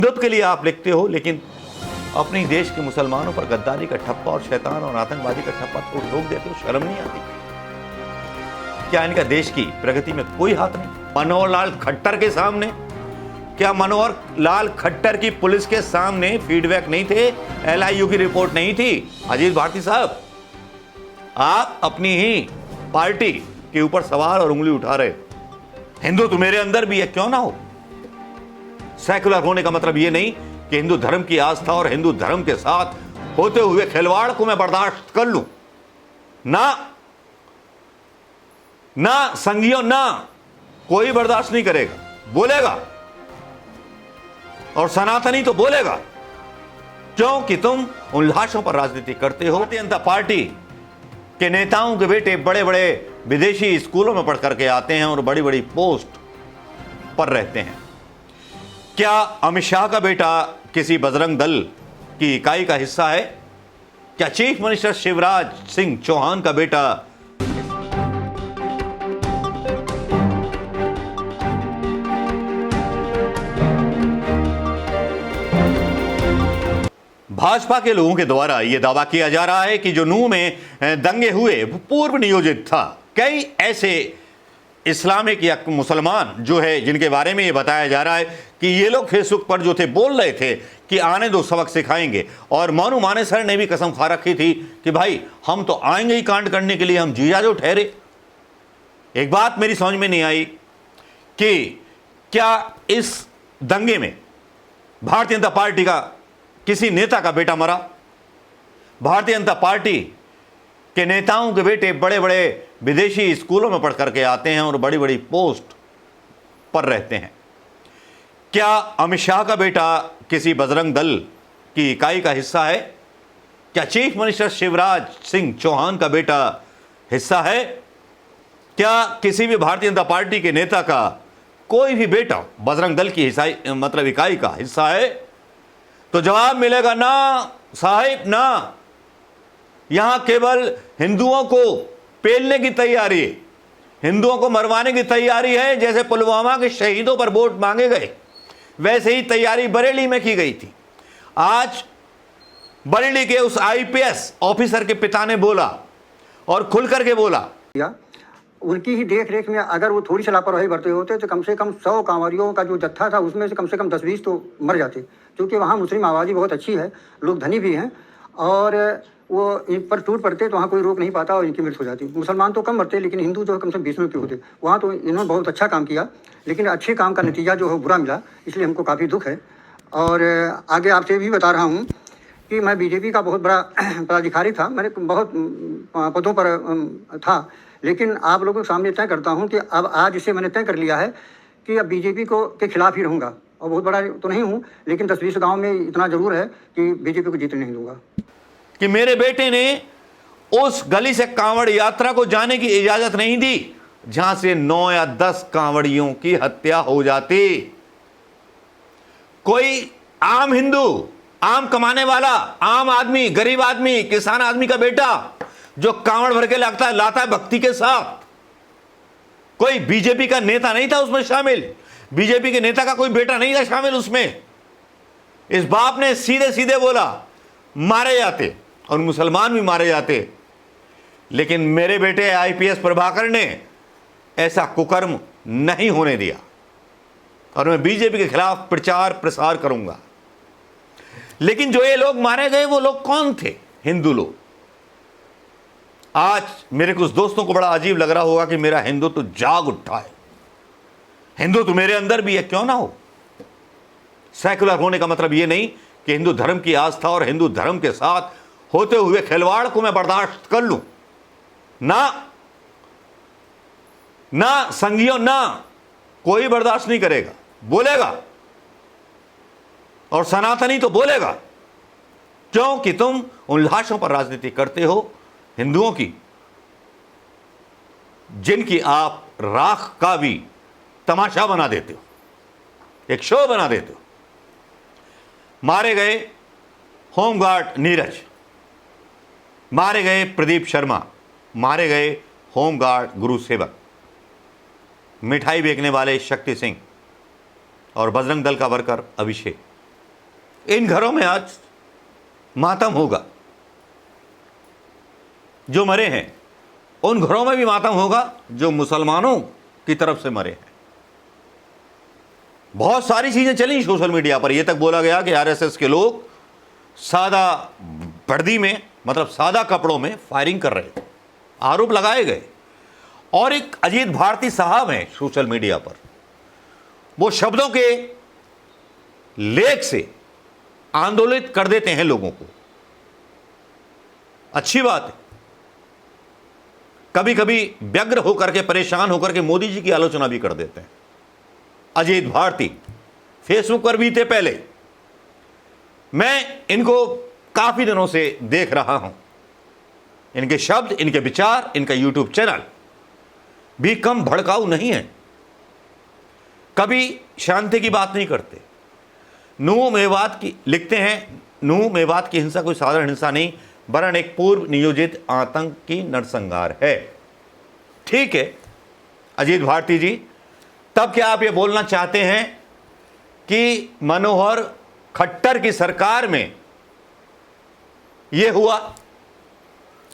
हिंदुत्व के लिए आप लिखते हो, लेकिन अपनी देश के मुसलमानों पर गद्दारी का ठप्पा और शैतान और आतंकवादी का ठप्पा तो ठोक देते हो। शर्म नहीं आती? क्या इनका देश की प्रगति में कोई हाथ नहीं? मनोहर लाल खट्टर के सामने, क्या मनोहर लाल खट्टर की पुलिस के सामने फीडबैक नहीं थे? एलआईयू की रिपोर्ट नहीं थी? अजीत भारती साहब, आप अपनी ही पार्टी के ऊपर सवाल और उंगली उठा रहे। हिंदू तो मेरे अंदर भी है, क्यों ना हो। सेकुलर होने का मतलब यह नहीं कि हिंदू धर्म की आस्था और हिंदू धर्म के साथ होते हुए खिलवाड़ को मैं बर्दाश्त कर लूं ना। ना संगियों, ना कोई बर्दाश्त नहीं करेगा। बोलेगा और सनातनी तो बोलेगा, क्योंकि तुम उन लाशों पर राजनीति करते हो। भारतीय जनता पार्टी के नेताओं के बेटे बड़े बड़े विदेशी स्कूलों में पढ़ करके आते हैं और बड़ी बड़ी पोस्ट पर रहते हैं। क्या अमित शाह का बेटा किसी बजरंग दल की इकाई का हिस्सा है? क्या चीफ मिनिस्टर शिवराज सिंह चौहान का बेटा भाजपा के लोगों के द्वारा यह दावा किया जा रहा है कि जो नूह में दंगे हुए वो पूर्व नियोजित था। कई ऐसे इस्लामिक या मुसलमान जो है जिनके बारे में ये बताया जा रहा है कि ये लोग फेसबुक पर जो थे बोल रहे थे कि आने दो, सबक सिखाएंगे। और मोनू मानेसर ने भी कसम खा रखी थी कि भाई हम तो आएंगे ही कांड करने के लिए, हम जीजा जो ठहरे। एक बात मेरी समझ में नहीं आई कि क्या इस दंगे में भारतीय जनता पार्टी का किसी नेता का बेटा मरा? भारतीय जनता पार्टी के नेताओं के बेटे बड़े बड़े विदेशी स्कूलों में पढ़ करके आते हैं और बड़ी बड़ी पोस्ट पर रहते हैं। क्या अमित शाह का बेटा किसी बजरंग दल की इकाई का हिस्सा है? क्या चीफ मिनिस्टर शिवराज सिंह चौहान का बेटा हिस्सा है? क्या किसी भी भारतीय जनता पार्टी के नेता का कोई भी बेटा बजरंग दल की मतलब इकाई का हिस्सा है? तो जवाब मिलेगा ना साहिब, ना। यहां केवल हिंदुओं को पेलने की तैयारी है, हिंदुओं को मरवाने की तैयारी है। जैसे पुलवामा के शहीदों पर वोट मांगे गए, वैसे ही तैयारी बरेली में की गई थी। आज बरेली के उस आईपीएस ऑफिसर के पिता ने बोला और खुल करके बोला, उनकी ही देख रेख में अगर वो थोड़ी सी लापरवाही बरते होते तो कम से कम 100 कांवरियों का जो जत्था था उसमें से कम 10-20 तो मर जाते, क्योंकि वहाँ मुस्लिम आबादी बहुत अच्छी है, लोग धनी भी हैं और वो इन पर टूट पड़ते तो वहाँ कोई रोक नहीं पाता और इनकी मृत्यु हो जाती। मुसलमान तो कम मरते, लेकिन हिंदू जो है कम से कम 20 में क्यों होते। वहाँ तो इन्होंने बहुत अच्छा काम किया, लेकिन अच्छे काम का नतीजा जो है बुरा मिला, इसलिए हमको काफ़ी दुख है। और आगे आपसे भी बता रहा हूँ कि मैं बीजेपी का बहुत बड़ा पदाधिकारी था, मैंने बहुत पदों पर था, लेकिन आप लोगों के सामने तय करता हूं कि अब आज इसे मैंने तय कर लिया है कि अब बीजेपी को के खिलाफ ही रहूंगा। और बहुत बड़ा तो नहीं हूं, लेकिन 10-20 गांव में इतना जरूर है कि बीजेपी को जीतने नहीं दूंगा। कि मेरे बेटे ने उस गली से कांवड़ यात्रा को जाने की इजाजत नहीं दी जहां से 9 या 10 कांवड़ियों की हत्या हो जाती। कोई आम हिंदू, आम कमाने वाला, आम आदमी, गरीब आदमी, किसान आदमी का बेटा जो कांवड़ भर के लाता है भक्ति के साथ, कोई बीजेपी का नेता नहीं था उसमें शामिल, बीजेपी के नेता का कोई बेटा नहीं था शामिल उसमें। इस बाप ने सीधे सीधे बोला मारे जाते और मुसलमान भी मारे जाते, लेकिन मेरे बेटे आईपीएस प्रभाकर ने ऐसा कुकर्म नहीं होने दिया और मैं बीजेपी के खिलाफ प्रचार प्रसार करूंगा। लेकिन जो ये लोग मारे गए वो लोग कौन थे? हिंदू लोग। आज मेरे कुछ दोस्तों को बड़ा अजीब लग रहा होगा कि मेरा हिंदू तो जाग उठा है। हिंदू तो मेरे अंदर भी है, क्यों ना हो। सेकुलर होने का मतलब यह नहीं कि हिंदू धर्म की आस्था और हिंदू धर्म के साथ होते हुए खिलवाड़ को मैं बर्दाश्त कर लूं ना। ना संगियों, ना कोई बर्दाश्त नहीं करेगा। बोलेगा और सनातनी तो बोलेगा, क्योंकि तुम उन लाशों पर राजनीति करते हो, हिंदुओं की, जिनकी आप राख का भी तमाशा बना देते हो, एक शो बना देते हो। मारे गए होमगार्ड नीरज, मारे गए प्रदीप शर्मा, मारे गए होमगार्ड गुरु सेवक, मिठाई बेचने वाले शक्ति सिंह और बजरंग दल का वर्कर अभिषेक, इन घरों में आज मातम होगा। जो मरे हैं उन घरों में भी मातम होगा जो मुसलमानों की तरफ से मरे हैं। बहुत सारी चीजें चली सोशल मीडिया पर। यह तक बोला गया कि आरएसएस के लोग सादा वर्दी में, मतलब सादा कपड़ों में फायरिंग कर रहे थे, आरोप लगाए गए। और एक अजीत भारती साहब हैं सोशल मीडिया पर, वो शब्दों के लेख से आंदोलित कर देते हैं लोगों को। अच्छी बात है। कभी कभी व्यग्र होकर के, परेशान होकर के मोदी जी की आलोचना भी कर देते हैं। अजीत भारती फेसबुक पर भी थे पहले। मैं इनको काफी दिनों से देख रहा हूं। इनके शब्द, इनके विचार, इनका यूट्यूब चैनल भी कम भड़काऊ नहीं है। कभी शांति की बात नहीं करते। नूह मेवात की लिखते हैं, नूह मेवात की हिंसा कोई साधारण हिंसा नहीं, वरन एक पूर्व नियोजित आतंकी नरसंहार है। ठीक है अजीत भारती जी, तब क्या आप ये बोलना चाहते हैं कि मनोहर खट्टर की सरकार में यह हुआ,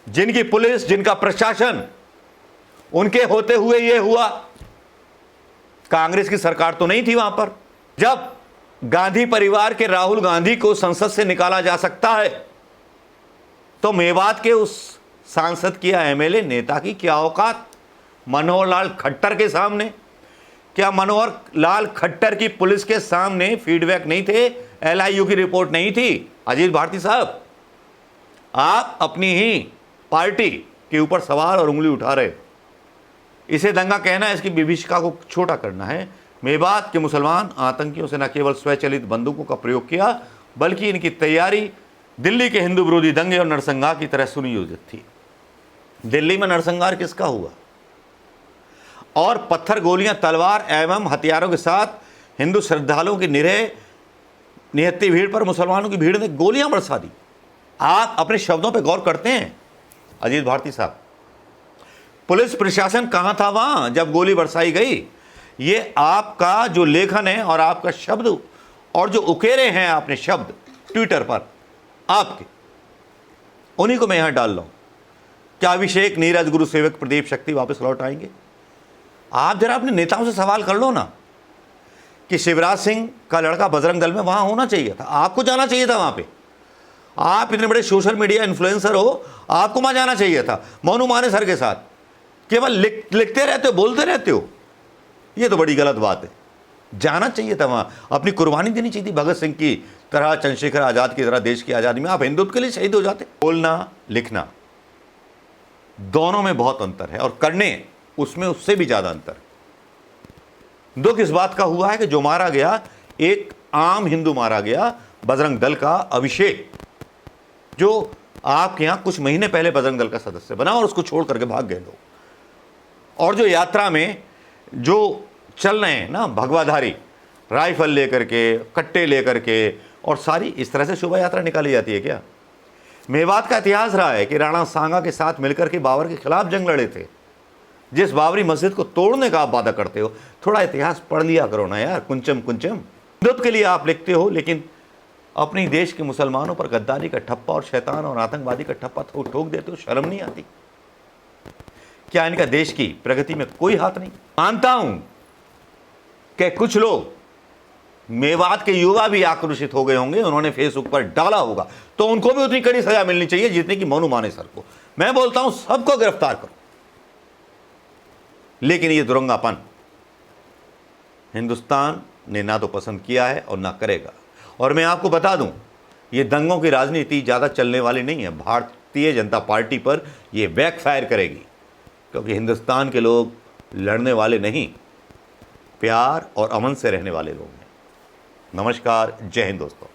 जिनकी पुलिस, जिनका प्रशासन, उनके होते हुए यह हुआ? कांग्रेस की सरकार तो नहीं थी वहां पर। जब गांधी परिवार के राहुल गांधी को संसद से निकाला जा सकता है, तो मेवात के उस सांसद की या एमएलए नेता की क्या औकात मनोहर लाल खट्टर के सामने? क्या मनोहर लाल खट्टर की पुलिस के सामने फीडबैक नहीं थे? एलआईयू की रिपोर्ट नहीं थी? अजीत भारती साहब, आप अपनी ही पार्टी के ऊपर सवाल और उंगली उठा रहे। इसे दंगा कहना है, इसकी विभीषिका को छोटा करना है। मेवात के मुसलमान आतंकियों से न केवल स्वचलित बंदूकों का प्रयोग किया, बल्कि इनकी तैयारी दिल्ली के हिंदू विरोधी दंगे और नरसंहार की तरह सुनियोजित थी। दिल्ली में नरसंहार किसका हुआ? और पत्थर, गोलियां, तलवार एवं हथियारों के साथ हिंदू श्रद्धालुओं की निहत्ती भीड़ पर मुसलमानों की भीड़ ने गोलियां बरसा दी। आप अपने शब्दों पर गौर करते हैं अजीत भारती साहब? पुलिस प्रशासन कहां था वहां जब गोली बरसाई गई? ये आपका जो लेखन है और आपका शब्द और जो उकेरे हैं आपने शब्द ट्विटर पर आपके, उन्हीं को मैं यहां डाल रहा हूं। क्या अभिषेक, नीरज, गुरु सेवक, प्रदीप, शक्ति वापस लौट आएंगे? आप जरा अपने नेताओं से सवाल कर लो ना कि शिवराज सिंह का लड़का बजरंग दल में वहां होना चाहिए था, आपको जाना चाहिए था वहां पे। आप इतने बड़े सोशल मीडिया इन्फ्लुएंसर हो, आपको वहां जाना चाहिए था मोनू माने सर के साथ। केवल लिखते रहते हो, बोलते रहते हो, ये तो बड़ी गलत बात है। जाना चाहिए था वहां, अपनी कुर्बानी देनी चाहिए थी भगत सिंह की तरह, चंद्रशेखर आजाद की तरह। देश की आजादी में आप हिंदुत्व के लिए शहीद हो जाते। बोलना, लिखना दोनों में बहुत अंतर है, और करने उसमें उससे भी ज्यादा अंतर है। दुख इस बात का हुआ है कि जो मारा गया, एक आम हिंदू मारा गया, बजरंग दल का अभिषेक, जो आपके यहां कुछ महीने पहले बजरंग दल का सदस्य बना और उसको छोड़ करके भाग गए लोग। और जो यात्रा में जो चल रहे हैं ना भगवाधारी, राइफल लेकर के, कट्टे लेकर के, और सारी इस तरह से शोभा यात्रा निकाली जाती है क्या? मेवात का इतिहास रहा है कि राणा सांगा के साथ मिलकर के बाबर के खिलाफ जंग लड़े थे। जिस बाबरी मस्जिद को तोड़ने का आप वादा करते हो, थोड़ा इतिहास पढ़ लिया करो ना यार। कुंचम कुंचम हिंदुत्व के लिए आप लिखते हो, लेकिन अपने देश के मुसलमानों पर गद्दारी का ठप्पा और शैतान और आतंकवादी का ठप्पा ठोक देते हो। शर्म नहीं आती? क्या इनका देश की प्रगति में कोई हाथ नहीं? मानता हूं कि कुछ लोग, मेवात के युवा भी आक्रोशित हो गए होंगे, उन्होंने फेसबुक पर डाला होगा, तो उनको भी उतनी कड़ी सजा मिलनी चाहिए जितनी कि मोनू माने सर को। मैं बोलता हूं सबको गिरफ्तार करो, लेकिन ये दुरंगापन हिंदुस्तान ने ना तो पसंद किया है और ना करेगा। और मैं आपको बता दूं, ये दंगों की राजनीति ज़्यादा चलने वाली नहीं है। भारतीय जनता पार्टी पर ये बैकफायर करेगी, क्योंकि हिंदुस्तान के लोग लड़ने वाले नहीं, प्यार और अमन से रहने वाले लोग हैं। नमस्कार, जय हिंद दोस्तों।